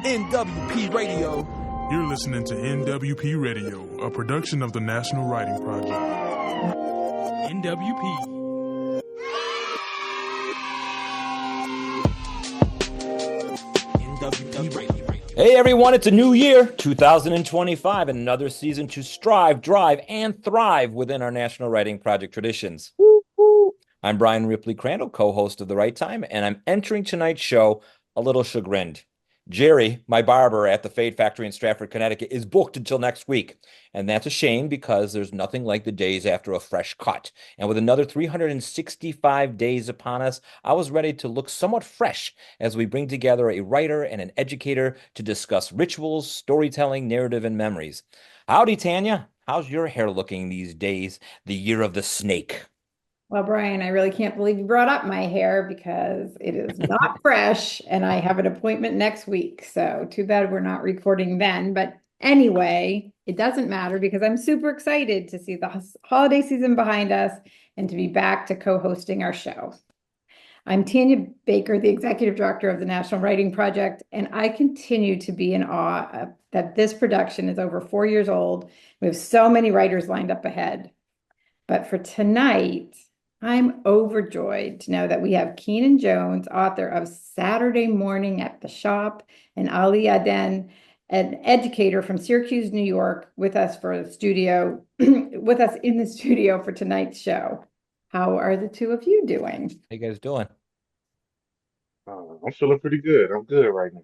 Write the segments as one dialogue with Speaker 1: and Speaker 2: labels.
Speaker 1: NWP Radio.
Speaker 2: You're listening to NWP Radio, a production of the National Writing Project.
Speaker 1: NWP. NWP Radio.
Speaker 3: Hey everyone, it's a new year, 2025, and another season to strive, drive, and thrive within our National Writing Project traditions. Woo, woo. I'm Brian Ripley Crandall, co-host of The Right Time, and I'm entering tonight's show a little chagrined. Jerry, my barber at the Fade Factory in Stratford, Connecticut, is booked until next week. And that's a shame because there's nothing like the days after a fresh cut. And with another 365 days upon us, I was ready to look somewhat fresh as we bring together a writer and an educator to discuss rituals, storytelling, narrative, and memories. Howdy, Tanya. How's your hair looking these days, the year of the snake?
Speaker 4: Well, Brian, I really can't believe you brought up my hair because it is not fresh and I have an appointment next week. So too bad we're not recording then. But anyway, it doesn't matter because I'm super excited to see the holiday season behind us and to be back to co-hosting our show. I'm Tanya Baker, the Executive Director of the National Writing Project, and I continue to be in awe that this production is over 4 years old. We have so many writers lined up ahead. But for tonight, I'm overjoyed to know that we have Keenan Jones, author of Saturday Morning at the Shop, and Adan, an educator from Syracuse, New York, with us for the studio, with us in the studio for tonight's show. How are the two of you doing?
Speaker 3: How you guys doing?
Speaker 5: I'm feeling pretty good. I'm good right now.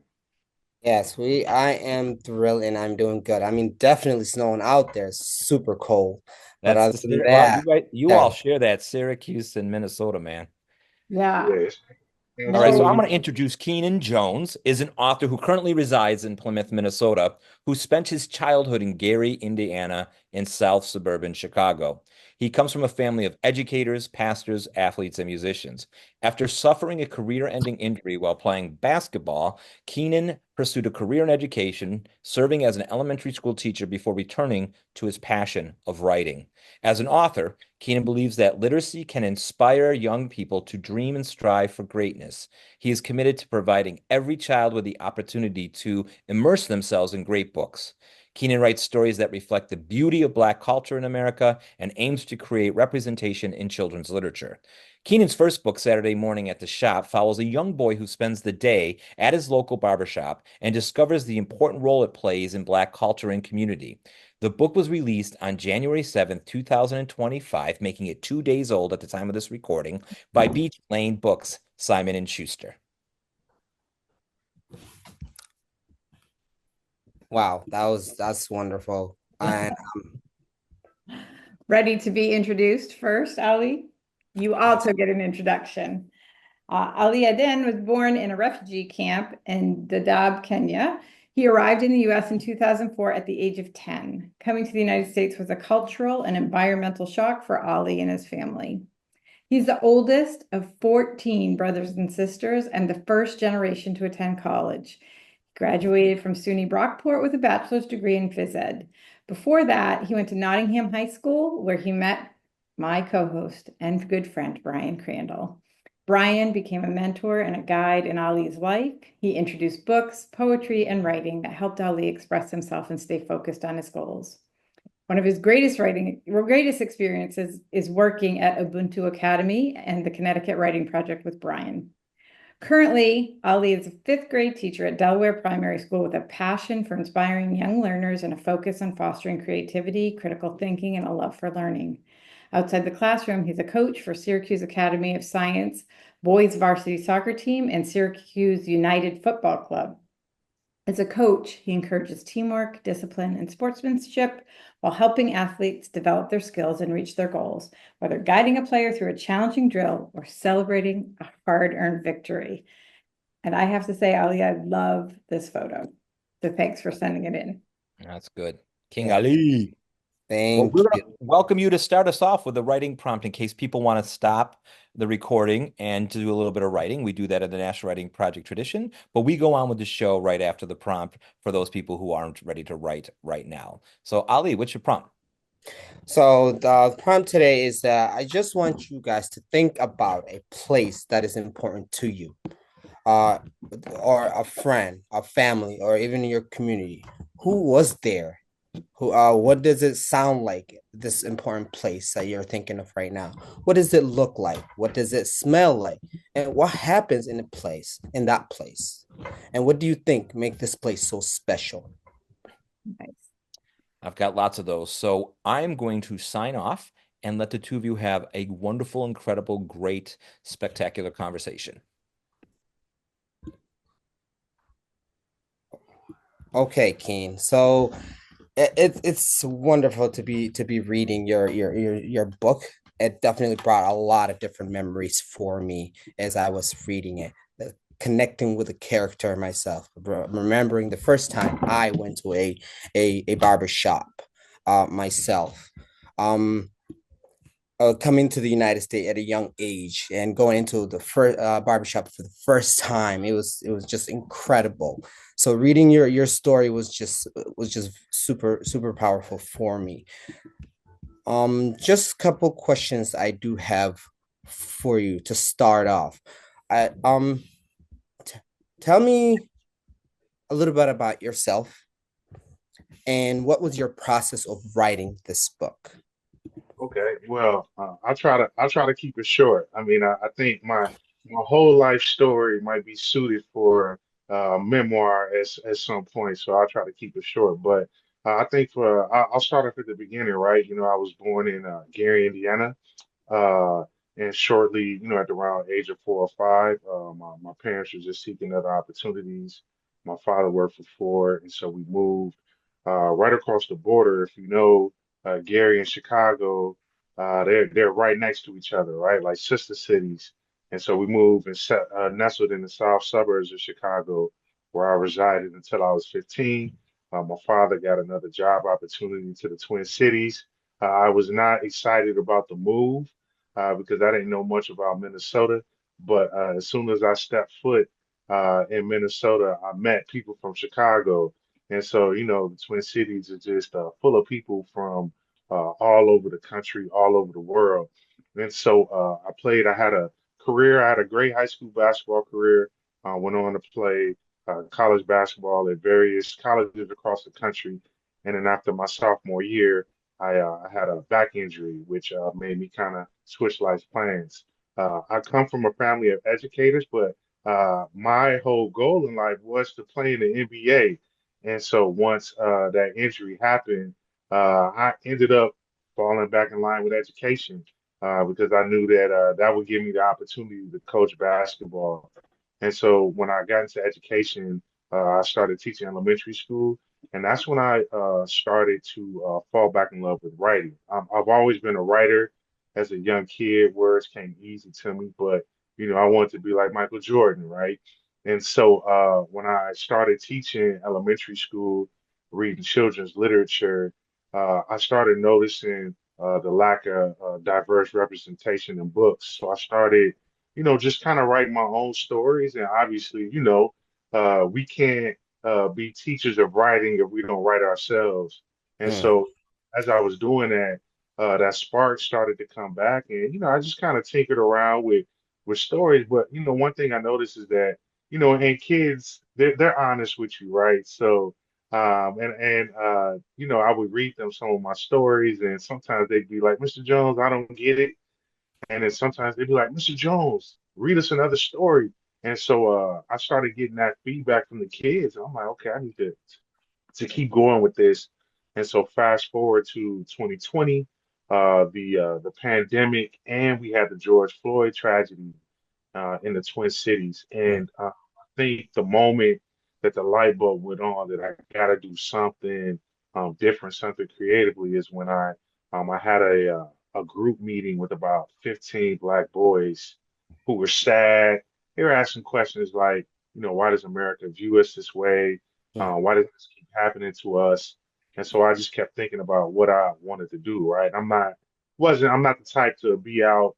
Speaker 6: Yes, I am thrilled and I'm doing good. I mean, definitely snowing out there. It's super cold. But other than that,
Speaker 3: you all share that Syracuse and Minnesota, man.
Speaker 4: Yeah.
Speaker 5: Yes.
Speaker 3: All right, so I'm going to introduce Keenan Jones, is an author who currently resides in Plymouth, Minnesota, who spent his childhood in Gary, Indiana, in South suburban Chicago. He comes from a family of educators, pastors, athletes, and musicians. After suffering a career-ending injury while playing basketball, Keenan pursued a career in education, serving as an elementary school teacher before returning to his passion of writing. As an author, Keenan believes that literacy can inspire young people to dream and strive for greatness. He is committed to providing every child with the opportunity to immerse themselves in great books. Keenan writes stories that reflect the beauty of Black culture in America and aims to create representation in children's literature. Keenan's first book, Saturday Morning at the Shop, follows a young boy who spends the day at his local barbershop and discovers the important role it plays in Black culture and community. The book was released on January 7th, 2025, making it 2 days old at the time of this recording, by Beach Lane Books, Simon & Schuster.
Speaker 6: wow, that's wonderful. And
Speaker 4: Ready to be introduced first, Ali? You also get an introduction. Ali Adan was born in a refugee camp in Dadaab, Kenya. He arrived in the U.S. in 2004 at the age of 10. Coming to the United States was a cultural and environmental shock for Ali and his family. He's the oldest of 14 brothers and sisters and the first generation to attend college. Graduated from SUNY Brockport with a bachelor's degree in phys ed. Before that, he went to Nottingham High School, where he met my co-host and good friend, Brian Crandall. Brian became a mentor and a guide in Ali's life. He introduced books, poetry, and writing that helped Ali express himself and stay focused on his goals. One of his greatest experiences is working at Ubuntu Academy and the Connecticut Writing Project with Brian. Currently, Ali is a fifth grade teacher at Delaware Primary School with a passion for inspiring young learners and a focus on fostering creativity, critical thinking, and a love for learning. Outside the classroom, he's a coach for Syracuse Academy of Science, boys varsity soccer team, and Syracuse United Football Club. As a coach, he encourages teamwork, discipline, and sportsmanship while helping athletes develop their skills and reach their goals, whether guiding a player through a challenging drill or celebrating a hard-earned victory. And I have to say, Ali, I love this photo. So thanks for sending it in.
Speaker 3: That's good. King Ali.
Speaker 6: thank
Speaker 3: We're
Speaker 6: you.
Speaker 3: going to welcome you to start us off with a writing prompt in case people want to stop the recording and to do a little bit of writing. We do that in the National Writing Project tradition, but we go on with the show right after the prompt for those people who aren't ready to write right now. So Ali, what's your prompt?
Speaker 6: So the prompt today is that I just want you guys to think about a place that is important to you. uh, or a friend, a family, or even in your community, who was there? Who, what does it sound like, this important place that you're thinking of right now? What does it look like? What does it smell like? And what happens in that place? And what do you think make this place so special?
Speaker 4: Nice.
Speaker 3: I've got lots of those. So I'm going to sign off and let the two of you have a wonderful, incredible, great, spectacular conversation.
Speaker 6: Okay, Keen. So it's wonderful to be reading your book. It definitely brought a lot of different memories for me as I was reading it. Connecting with the character myself, remembering the first time I went to a barber shop myself. Um, coming to the United States at a young age and going into the first barbershop for the first time, it was just incredible. So reading your story was just super powerful for me. Just a couple questions I do have for you to start off. I t- Tell me a little bit about yourself and what was your process of writing this book?
Speaker 5: Okay, well, I'll try to keep it short. I mean, I think my whole life story might be suited for memoir at some point, so I'll try to keep it short. But I think I'll start off at the beginning, right? I was born in Gary, Indiana. Uh, and shortly, at around age of 4 or 5, my parents were just seeking other opportunities. My father worked for Ford, and so we moved right across the border. If you know Gary and Chicago, they're right next to each other, right? Like sister cities. And so we moved and nestled in the south suburbs of Chicago, where I resided until I was 15. My father got another job opportunity to the Twin Cities. I was not excited about the move because I didn't know much about Minnesota. But as soon as I stepped foot in Minnesota, I met people from Chicago. And so, the Twin Cities are just full of people from all over the country, all over the world. And so I had a career, I had a great high school basketball career, went on to play college basketball at various colleges across the country. And then after my sophomore year, I had a back injury, which made me kind of switch life plans. I come from a family of educators, but my whole goal in life was to play in the NBA. And so once that injury happened, I ended up falling back in line with education because I knew that that would give me the opportunity to coach basketball. And so when I got into education, I started teaching elementary school. And that's when I started to fall back in love with writing. I've always been a writer as a young kid. Words came easy to me, but I wanted to be like Michael Jordan, right? And so when I started teaching elementary school, reading children's literature, I started noticing the lack of diverse representation in books. So I started, just kind of writing my own stories. And obviously, we can't be teachers of writing if we don't write ourselves. And
Speaker 6: Mm,
Speaker 5: so as I was doing that, that spark started to come back, and I just kind of tinkered around with stories. But one thing I noticed is that and kids they're honest with you, right? So I would read them some of my stories, and sometimes they'd be like, "Mr. Jones, I don't get it," and then sometimes they'd be like, "Mr. Jones, read us another story." And so I started getting that feedback from the kids. And I'm like, okay, I need to keep going with this. And so fast forward to 2020, the pandemic, and we had the George Floyd tragedy in the Twin Cities.
Speaker 6: mm,
Speaker 5: And I think the moment that the light bulb went on that I got to do something different, something creatively, is when I had a group meeting with about 15 Black boys who were sad. They were asking questions like, why does America view us this way?
Speaker 6: mm,
Speaker 5: Why does this keep happening to us? And so I just kept thinking about what I wanted to do, right? I'm not the type to be out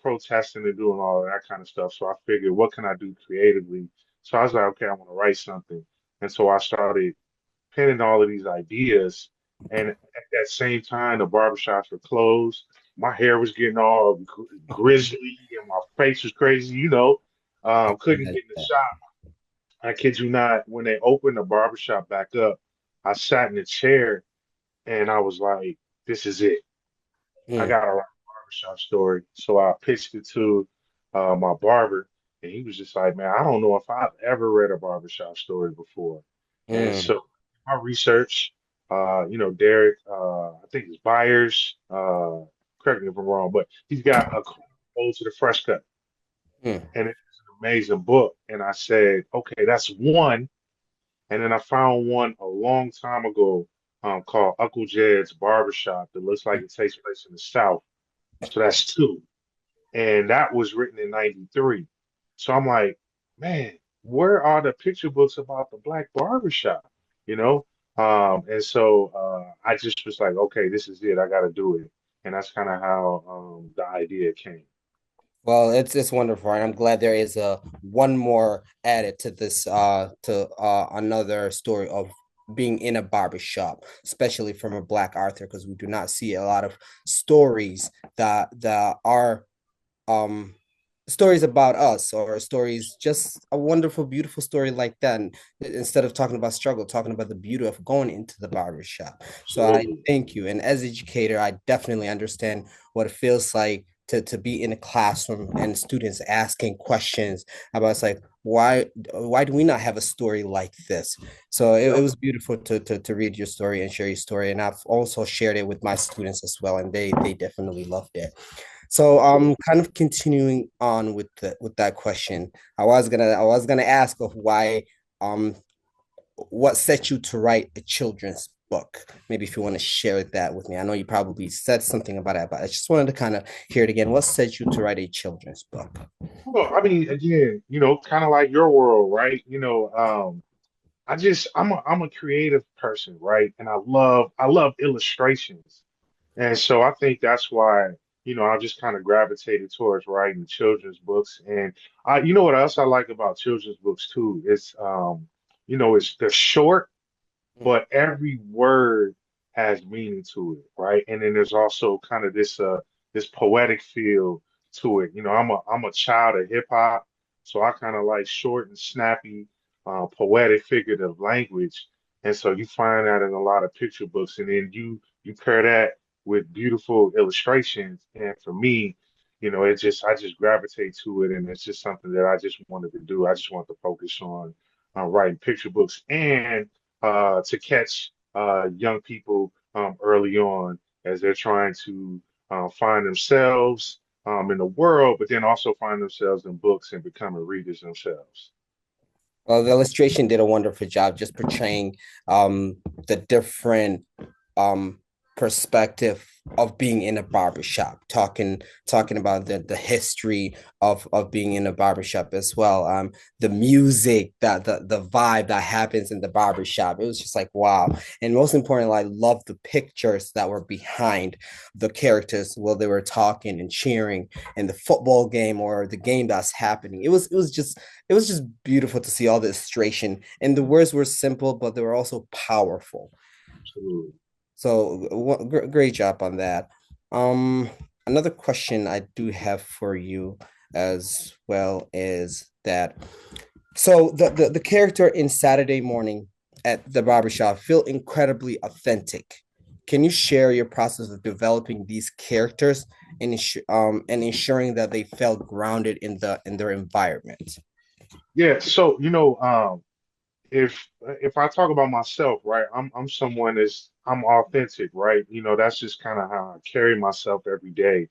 Speaker 5: protesting and doing all of that kind of stuff. So I figured, what can I do creatively? So I was like, okay, I want to write something. And so I started penning all of these ideas. And at that same time, the barbershops were closed. My hair was getting all grizzly and my face was crazy.
Speaker 6: I can
Speaker 5: Couldn't
Speaker 6: imagine
Speaker 5: get in the
Speaker 6: that.
Speaker 5: shop. I kid you not, when they opened the barbershop back up, I sat in a chair and I was like, this is it. I
Speaker 6: Mm,
Speaker 5: got to write a barbershop story. So I pitched it to my barber, and he was just like, man, I don't know if I've ever read a barbershop story before. And
Speaker 6: mm,
Speaker 5: so my research, Derek, I think it's Byers, correct me if I'm wrong, but he's got a Ode to the Fresh Cut,
Speaker 6: mm.
Speaker 5: and it's an amazing book. And I said, okay, that's one. And then I found one a long time ago called Uncle Jed's Barbershop that looks like it takes place in the South. So that's two. And that was written in 93. So I'm like, man, where are the picture books about the black barbershop? You know? And so I just was like, okay, this is it. I got to do it. And that's kind of how the idea came.
Speaker 6: Well, it's wonderful, and I'm glad there is a one more added to this to another story of being in a barber shop, especially from a black author, because we do not see a lot of stories that are um stories about us, or stories just a wonderful, beautiful story like that. And instead of talking about struggle, talking about the beauty of going into the barber shop. So I
Speaker 5: Absolutely.
Speaker 6: thank you. And as educator, I definitely understand what it feels like to be in a classroom and students asking questions about, it's like, why do we not have a story like this? So it
Speaker 5: Yep.
Speaker 6: was beautiful to read your story and share your story. And I've also shared it with my students as well, and they definitely loved it. So kind of continuing on with that question. I was gonna ask of why um what set you to write a children's book? Maybe if you want to share that with me. I know you probably said something about it, but I just wanted to kind of hear it again. What set you to write a children's book?
Speaker 5: Well, I mean, again, kind of like your world, right? I'm a creative person, right? And I love illustrations. And so I think that's why, I just kind of gravitated towards writing children's books. And you know what else I like about children's books too? It's they're short,
Speaker 6: Mm.
Speaker 5: but every word has meaning to it, right? And then there's also kind of this poetic feel to it. I'm a child of hip hop, so I kind of like short and snappy, poetic figurative language. And so you find that in a lot of picture books, and then you pair that with beautiful illustrations. And for me, I just gravitate to it, and it's just something that I just wanted to do. I just want to focus on writing picture books and to catch young people early on as they're trying to find themselves in the world, but then also find themselves in books and becoming readers themselves.
Speaker 6: Well, the illustration did a wonderful job just portraying the different um perspective of being in a barbershop, talking about the history of being in a barbershop as well. The music, the vibe that happens in the barbershop. It was just like wow. And most importantly, I love the pictures that were behind the characters while they were talking and cheering in the football game or the game that's happening. It was just beautiful to see all the illustration, and the words were simple, but they were also powerful.
Speaker 5: Absolutely.
Speaker 6: So great job on that. Um, Another question I do have for you as well is that, so the character in Saturday Morning at the barbershop feel incredibly authentic. Can you share your process of developing these characters and ensuring that they felt grounded in their environment?
Speaker 5: Yeah. So if I talk about myself, right, I'm someone I'm authentic, right? That's just kind of how I carry myself every day.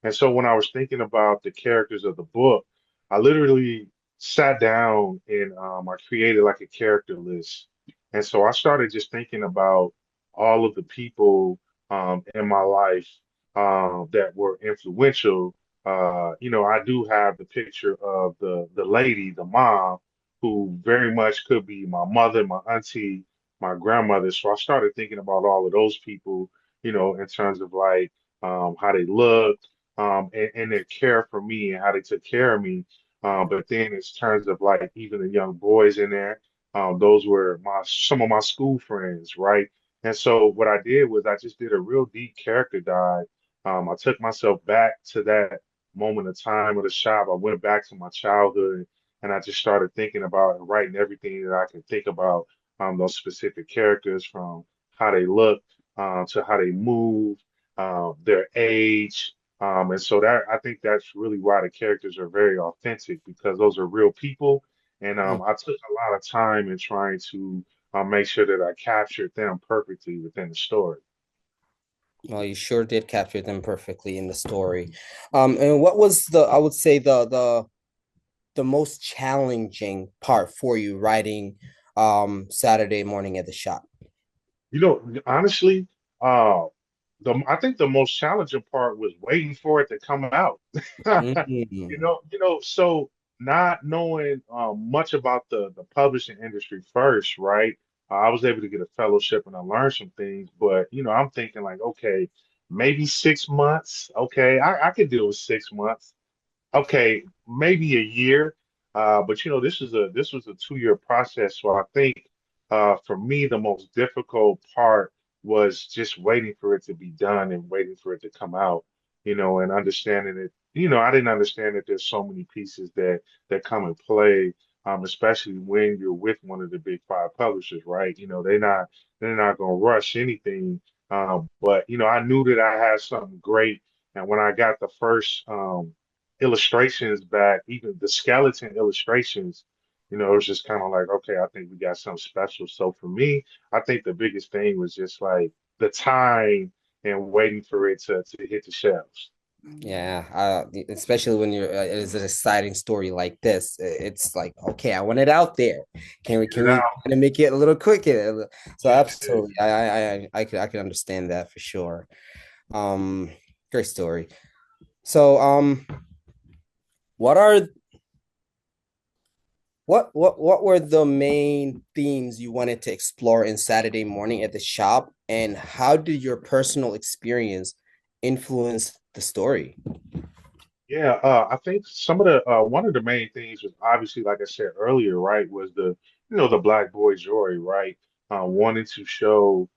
Speaker 5: And so when I was thinking about the characters of the book, I literally sat down and I created like a character list. And so I started just thinking about all of the people in my life that were influential. I do have the picture of the lady, the mom who very much could be my mother, my auntie, my grandmother. So I started thinking about all of those people, in terms of like how they looked, and their care for me and how they took care of me. But then in terms of like even the young boys in there, those were my some of my school friends, right? And so what I did was I just did a real deep character dive. I took myself back to that moment of time of the shop. I went back to my childhood and I just started thinking about and writing everything that I can think about those specific characters, from how they look to how they move, their age. And so that I think that's really why the characters are very authentic, because those are real people. And
Speaker 6: Mm.
Speaker 5: I took a lot of time in trying to make sure that I captured them perfectly within the story.
Speaker 6: Well, you sure did capture them perfectly in the story. And what was I would say the most challenging part for you writing Saturday Morning at the Shop?
Speaker 5: You know, honestly, uh, I think the most challenging part was waiting for it to come out.
Speaker 6: Mm.
Speaker 5: So not knowing much about the publishing industry first, right? I was able to get a fellowship and I learned some things, but I'm thinking like, okay, maybe 6 months. Okay, I could deal with 6 months. Okay, maybe a year. But this was a 2 year process. So I think for me the most difficult part was just waiting for it to be done and waiting for it to come out, and understanding it. I didn't understand that there's so many pieces that come and play, especially when you're with one of the big five publishers, right? They're not gonna rush anything. But I knew that I had something great, and when I got the first illustrations back, even the skeleton illustrations, it was just kind of like, okay, I think we got something special. So for me, I think the biggest thing was just like the time and waiting for it to hit the shelves.
Speaker 6: Yeah, especially when it's an exciting story like this. It's like, okay, I want it out there.
Speaker 5: Get
Speaker 6: Can
Speaker 5: it
Speaker 6: we
Speaker 5: out.
Speaker 6: kind of make it a little quicker? So
Speaker 5: Yeah.
Speaker 6: absolutely, I could understand that for sure. Um, Great story. So what are what were the main themes you wanted to explore in Saturday Morning at the Shop, and how did your personal experience influence the story?
Speaker 5: Yeah, I think some of the one of the main things was obviously, like I said earlier, right, was the black boy joy, right? Wanting to show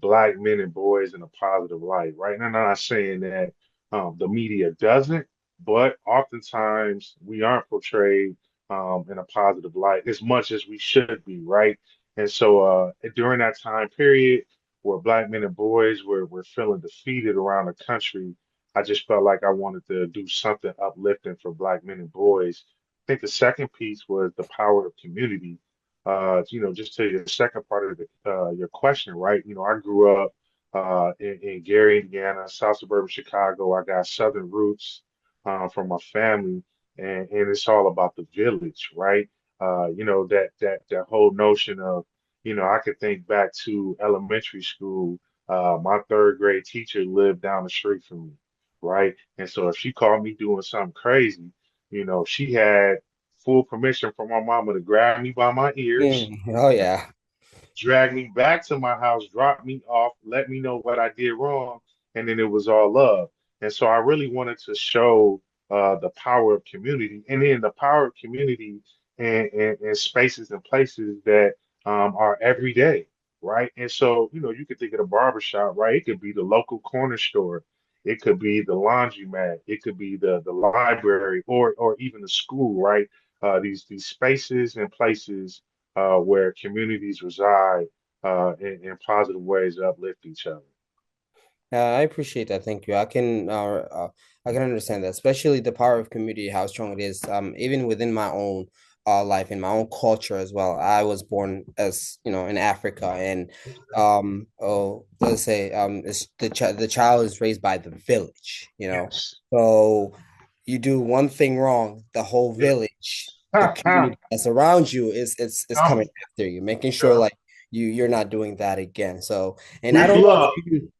Speaker 5: black men and boys in a positive light, right? And I'm not saying that the media doesn't, but oftentimes we aren't portrayed in a positive light as much as we should be, right? And so during that time period where black men and boys were feeling defeated around the country, I just felt like I wanted to do something uplifting for black men and boys. I think the second piece was the power of community. Just to your second part of your question, right? I grew up in Gary, Indiana, South suburban Chicago. I got Southern roots from my family, and it's all about the village, right? That whole notion of, I could think back to elementary school. My third grade teacher lived down the street from me, right? And so if she caught me doing something crazy, she had full permission from my mama to grab me by my ears,
Speaker 6: Oh yeah.
Speaker 5: drag me back to my house, drop me off, let me know what I did wrong, and then it was all love. And so I really wanted to show the power of community, and then the power of community and spaces and places that are everyday, right? And so, you could think of the barbershop, right? It could be the local corner store. It could be the laundromat. It could be the library, or even the school, right? These spaces and places where communities reside in positive ways to uplift each other.
Speaker 6: I appreciate that. Thank you. I can understand that, especially the power of community, how strong it is. Even within my own life, in my own culture as well. I was born as in Africa, and let's say it's the child is raised by the village.
Speaker 5: Yes.
Speaker 6: So you do one thing wrong, the whole
Speaker 5: Yep.
Speaker 6: village, the
Speaker 5: Ha, ha.
Speaker 6: community that's around you is coming
Speaker 5: Um,
Speaker 6: after you, making sure
Speaker 5: yeah.
Speaker 6: like you're not doing that again. So, and I
Speaker 5: With
Speaker 6: don't know
Speaker 5: love.
Speaker 6: if you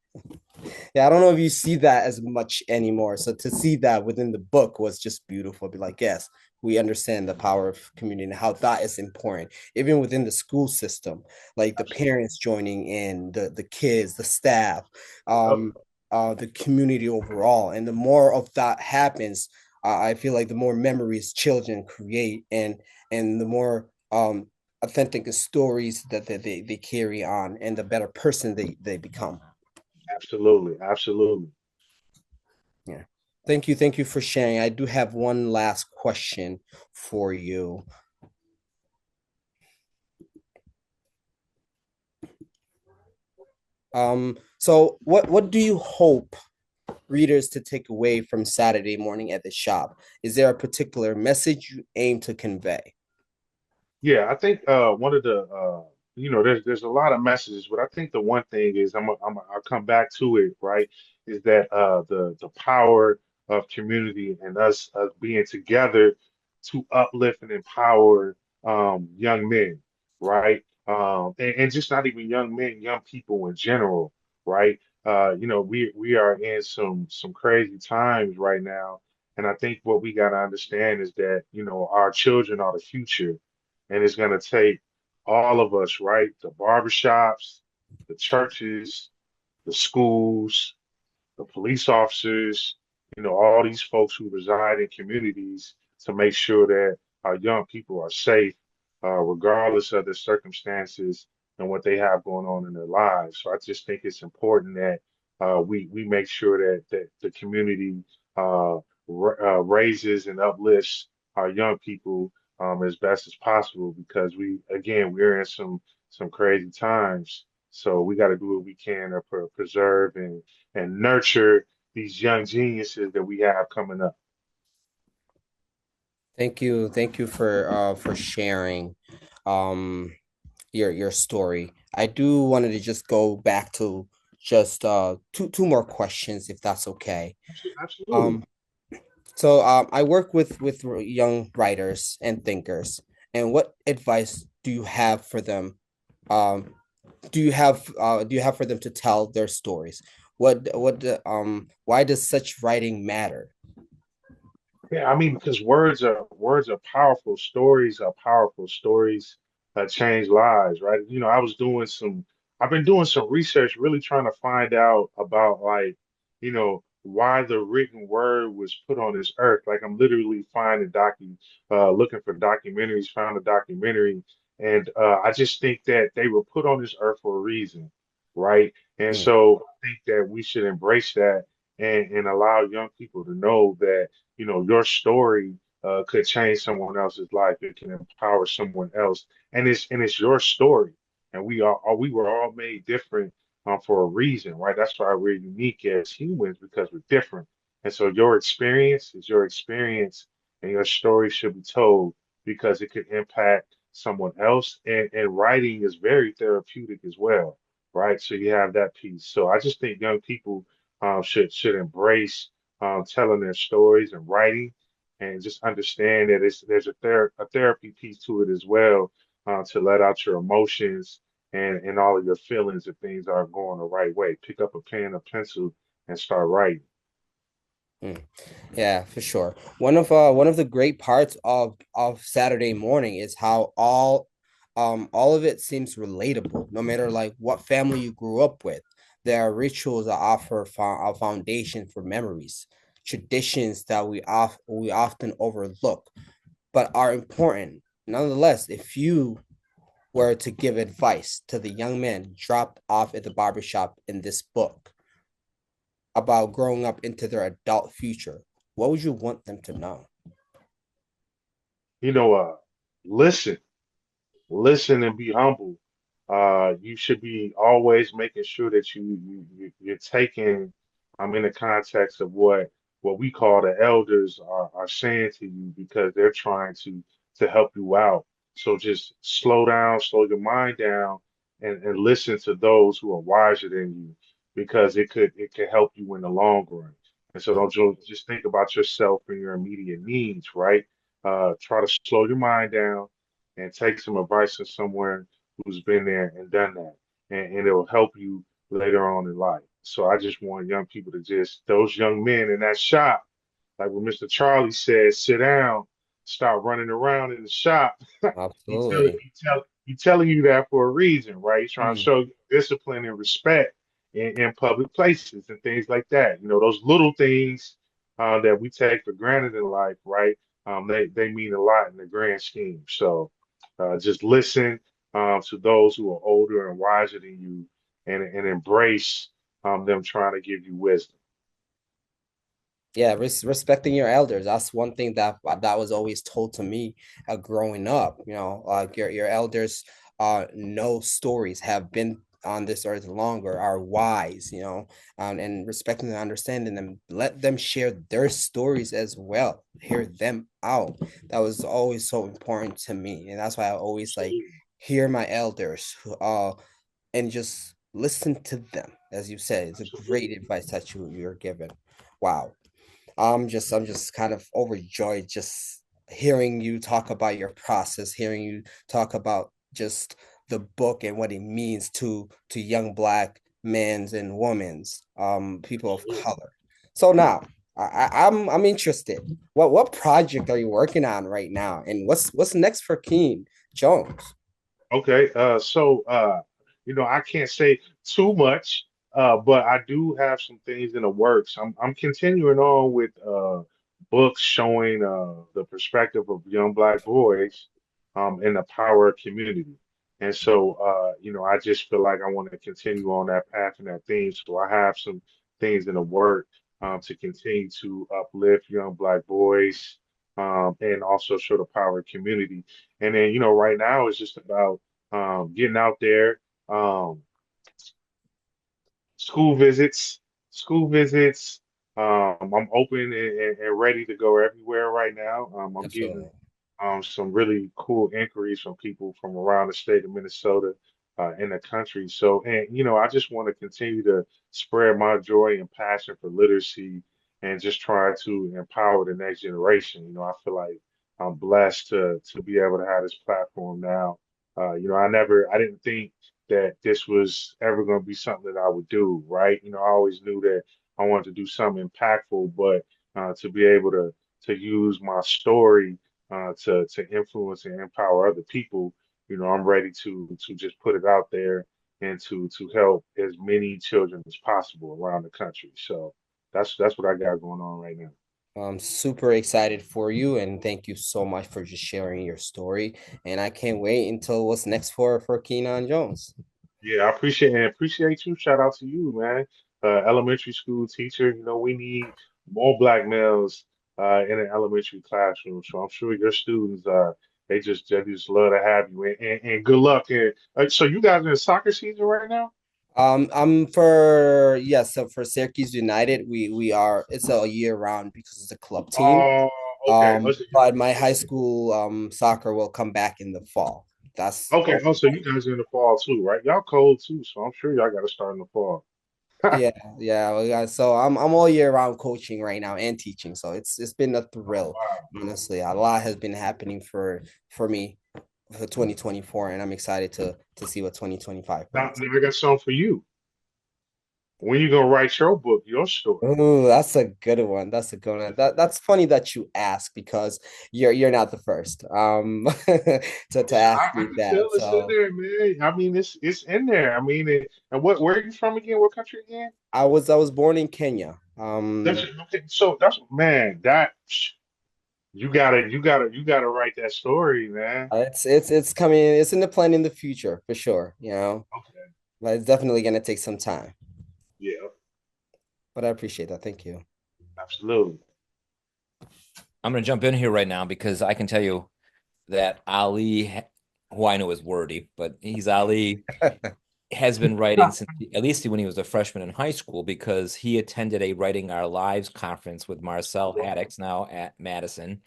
Speaker 6: yeah, I don't know if you see that as much anymore. So to see that within the book was just beautiful. Be like, yes, we understand the power of community and how that is important, even within the school system, like the
Speaker 5: Absolutely.
Speaker 6: parents joining in, the kids, the staff,
Speaker 5: Yep.
Speaker 6: the community overall. And the more of that happens, I feel like the more memories children create, and the more authentic stories that they carry on, and the better person they become.
Speaker 5: Absolutely. Absolutely.
Speaker 6: Yeah. Thank you for sharing. I do have one last question for you. So what do you hope readers to take away from Saturday morning at the shop? Is there a particular message you aim to convey?
Speaker 5: Yeah, I think one of the there's a lot of messages, but I think the one thing is I'll come back to it, right? Is that the power of community and us being together to uplift and empower young men, right? And just not even young men, young people in general, right? We are in some crazy times right now, and I think what we got to understand is that our children are the future, and it's going to take all of us, right? The barbershops, the churches, the schools, the police officers, all these folks who reside in communities to make sure that our young people are safe, regardless of the circumstances and what they have going on in their lives. So I just think it's important that we make sure that the community raises and uplifts our young people as best as possible because we're in some crazy times. So we got to do what we can to preserve and nurture these young geniuses that we have coming up.
Speaker 6: Thank you for sharing um your story. I do wanted to just go back to just two more questions if that's okay.
Speaker 5: Absolutely.
Speaker 6: Um I work with young writers and thinkers, and what advice do you have for them? Um do you have for them to tell their stories? Why does such writing matter?
Speaker 5: Yeah, I mean, because words are powerful. Stories are powerful. Stories change lives, right? I've been doing some research, really trying to find out about why the written word was put on this earth. Like I'm literally looking for documentaries, found a documentary, and I just think that they were put on this earth for a reason, right? And
Speaker 6: Mm,
Speaker 5: so I think that we should embrace that and allow young people to know that your story could change someone else's life. It can empower someone else, and it's your story. And we were all made different for a reason, right? That's why we're unique as humans because we're different. And so your experience is your experience, and your story should be told because it could impact someone else. And writing is very therapeutic as well, right? So you have that piece. So I just think young people should embrace telling their stories and writing, and just understand that there's a therapy piece to it as well, to let out your emotions and all of your feelings if things aren't going the right way. Pick up a pen, a pencil, and start writing.
Speaker 6: mm. Yeah, for sure. One of the great parts of Saturday morning is how all of it seems relatable, no matter like what family you grew up with. There are rituals that offer a foundation for memories, traditions that we often overlook, but are important. Nonetheless, if you were to give advice to the young men dropped off at the barbershop in this book about growing up into their adult future, what would you want them to know?
Speaker 5: You know, listen, listen and be humble. You should be always making sure that you're taking in the context of what we call the elders are saying to you because they're trying to help you out. So just slow down, slow your mind down, and listen to those who are wiser than you because it could help you in the long run. And so don't just think about yourself and your immediate needs, right? Try to slow your mind down and take some advice from someone who's been there and done that, and it will help you later on in life. So I just want young people to those young men in that shop, like what Mr. Charlie said, sit down, start running around in the shop.
Speaker 6: Absolutely.
Speaker 5: He telling you that for a reason, right? He's trying to
Speaker 6: Mm,
Speaker 5: show you discipline and respect in public places and things like that. Those little things that we take for granted in life, right? They mean a lot in the grand scheme. So just listen to those who are older and wiser than you, and embrace them trying to give you wisdom.
Speaker 6: Yeah, respecting your elders. That's one thing that was always told to me growing up. Like your elders know stories, have been on this earth longer, are wise, and respecting and understanding them. Let them share their stories as well. Hear them out. That was always so important to me, and that's why I always like
Speaker 5: Absolutely.
Speaker 6: hear my elders, and just listen to them. As you said, it's a great
Speaker 5: Absolutely.
Speaker 6: advice that you're given. Wow. I'm just kind of overjoyed just hearing you talk about your process, hearing you talk about just the book and what it means to young black men's and women's, people of
Speaker 5: Absolutely.
Speaker 6: color. So now I'm interested. What project are you working on right now? And what's next for Keen Jones?
Speaker 5: Okay, I can't say too much, but I do have some things in the works. I'm continuing on with books showing the perspective of young black boys in the power of community. And so, I just feel like I want to continue on that path and that theme. So I have some things in the work to continue to uplift young black boys and also show the power of community. And then, right now it's just about getting out there, um, school visits, school visits. I'm open and ready to go everywhere right now. I'm getting
Speaker 6: Absolutely.
Speaker 5: some really cool inquiries from people from around the state of Minnesota in the country. So, and I just want to continue to spread my joy and passion for literacy and just try to empower the next generation. I feel like I'm blessed to be able to have this platform now. I didn't think that this was ever going to be something that I would do, right? I always knew that I wanted to do something impactful, but to be able to use my story to influence and empower other people, I'm ready to just put it out there and to help as many children as possible around the country. So that's what I got going on right now.
Speaker 6: I'm super excited for you, and thank you so much for just sharing your story. And I can't wait until what's next for Keenan Jones.
Speaker 5: Yeah, I appreciate you. Shout out to you, man. Elementary school teacher. We need more black males in an elementary classroom. So I'm sure your students they just love to have you and good luck. And so you guys in the soccer season right now?
Speaker 6: I'm for yes, so for Syracuse United, we are it's a year round because it's a club team.
Speaker 5: Oh, okay. Oh, so
Speaker 6: But my high school soccer will come back in the fall. That's
Speaker 5: okay. Oh, so you guys are in the fall too, right? Y'all cold too, so I'm sure y'all got to start in the fall.
Speaker 6: yeah, yeah. So I'm all year round coaching right now and teaching. So it's been a
Speaker 5: Oh,
Speaker 6: thrill,
Speaker 5: wow.
Speaker 6: honestly. A lot has been happening for me for 2024, and I'm excited to see what 2025 brings.
Speaker 5: Now I got something for you. When you gonna write your book, your story?
Speaker 6: Oh, that's a good one. That's a good one. That's funny that you ask because you're not the first to ask
Speaker 5: I
Speaker 6: me
Speaker 5: can
Speaker 6: that.
Speaker 5: tell it's in
Speaker 6: So
Speaker 5: there, man. I mean, it's in there. I mean, and where are you from again? What country again?
Speaker 6: I was born in Kenya.
Speaker 5: That's okay. So that's man. You gotta write that story, man.
Speaker 6: It's coming. It's in the plan in the future for sure.
Speaker 5: Okay.
Speaker 6: But it's definitely gonna take some time.
Speaker 5: Yeah,
Speaker 6: But I appreciate that. Thank you.
Speaker 5: absolutely.
Speaker 3: I'm going to jump in here right now because I can tell you that Ali, who I know is wordy, but he's Ali, has been writing since at least when he was a freshman in high school because he attended a Writing Our Lives conference with Marcel Haddix now at Madison.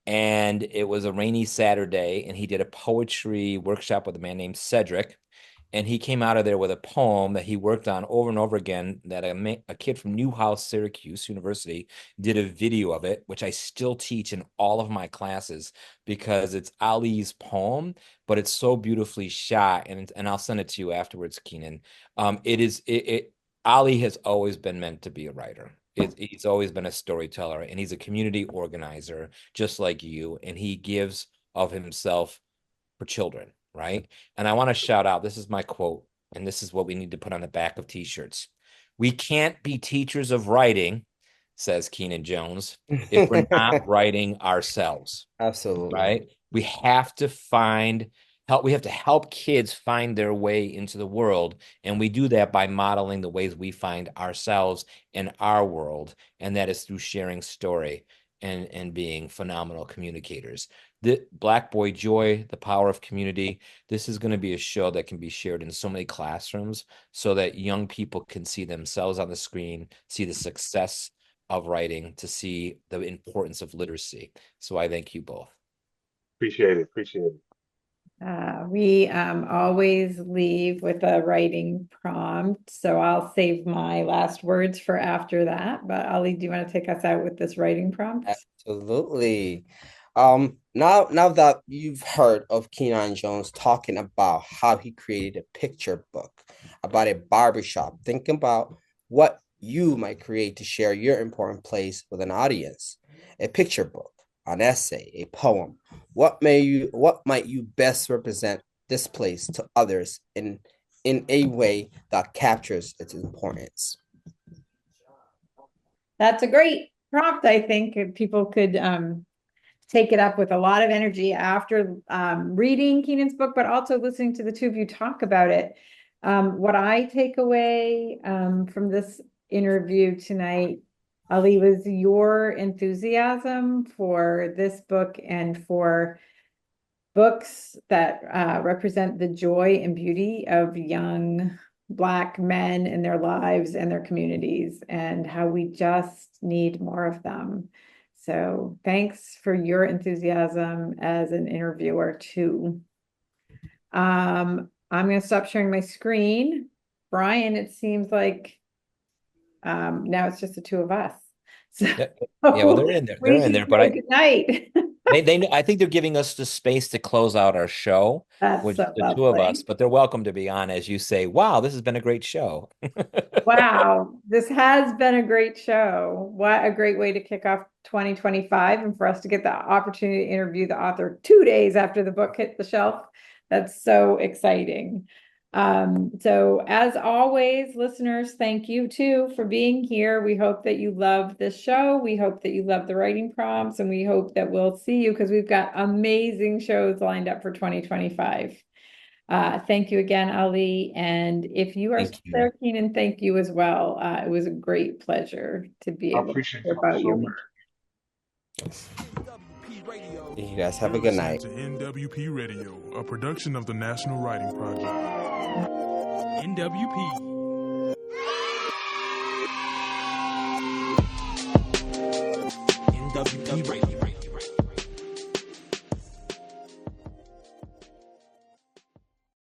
Speaker 3: And it was a rainy Saturday, and he did a poetry workshop with a man named Cedric. And he came out of there with a poem that he worked on over and over again that a kid from Newhouse, Syracuse University did a video of it, which I still teach in all of my classes because it's Ali's poem, but it's so beautifully shot. And I'll send it to you afterwards, Keenan. It is it Ali has always been meant to be a writer. He's always been a storyteller, and he's a community organizer, just like you. And he gives of himself for children, right? And I want to shout out, this is my quote, and this is what we need to put on the back of t-shirts. We can't be teachers of writing, says Keenan Jones, if we're not writing ourselves,
Speaker 6: Absolutely.
Speaker 3: right? We have to find we have to help kids find their way into the world, and we do that by modeling the ways we find ourselves in our world, and that is through sharing story and being phenomenal communicators. The Black Boy Joy, the power of community. This is going to be a show that can be shared in so many classrooms so that young people can see themselves on the screen, see the success of writing, to see the importance of literacy. So I thank you both.
Speaker 5: Appreciate it. Appreciate it.
Speaker 4: We always leave with a writing prompt, so I'll save my last words for after that. But Ali, do you want to take us out with this writing prompt?
Speaker 6: Absolutely. Now that you've heard of Keenan Jones talking about how he created a picture book about a barbershop, think about what you might create to share your important place with an audience. A picture book, an essay, a poem. What might you best represent this place to others in a way that captures its importance?
Speaker 4: That's a great prompt. I think if people could take it up with a lot of energy after reading Keenan's book, but also listening to the two of you talk about it. What I take away from this interview tonight, Ali, was your enthusiasm for this book and for books that represent the joy and beauty of young Black men in their lives and their communities, and how we just need more of them. So thanks for your enthusiasm as an interviewer too. I'm going to stop sharing my screen. Brian, it seems like now it's just the two of us. So
Speaker 3: Yeah, well, they're in there. They're in there, but
Speaker 4: good night.
Speaker 3: I think they're giving us the space to close out our show,
Speaker 4: That's
Speaker 3: which
Speaker 4: so
Speaker 3: the two of
Speaker 4: lovely.
Speaker 3: us, but they're welcome to be on as you say, wow, this has been a great show.
Speaker 4: Wow, this has been a great show. What a great way to kick off 2025, and for us to get the opportunity to interview the author 2 days after the book hit the shelf. That's so exciting. So as always, listeners, thank you too for being here. We hope that you love this show. We hope that you love the writing prompts, and we hope that we'll see you, because we've got amazing shows lined up for 2025. Thank you again, Ali. And if you are still there, Keenan, thank you as well. It was a great pleasure to be
Speaker 5: I
Speaker 4: able to
Speaker 5: appreciate
Speaker 4: hear
Speaker 5: you
Speaker 4: about
Speaker 5: so
Speaker 4: your
Speaker 5: much.
Speaker 4: work.
Speaker 1: NWP Radio.
Speaker 6: You guys have a good night.
Speaker 2: To NWP Radio, a production of the National Writing Project.
Speaker 1: NWP. NWP Radio.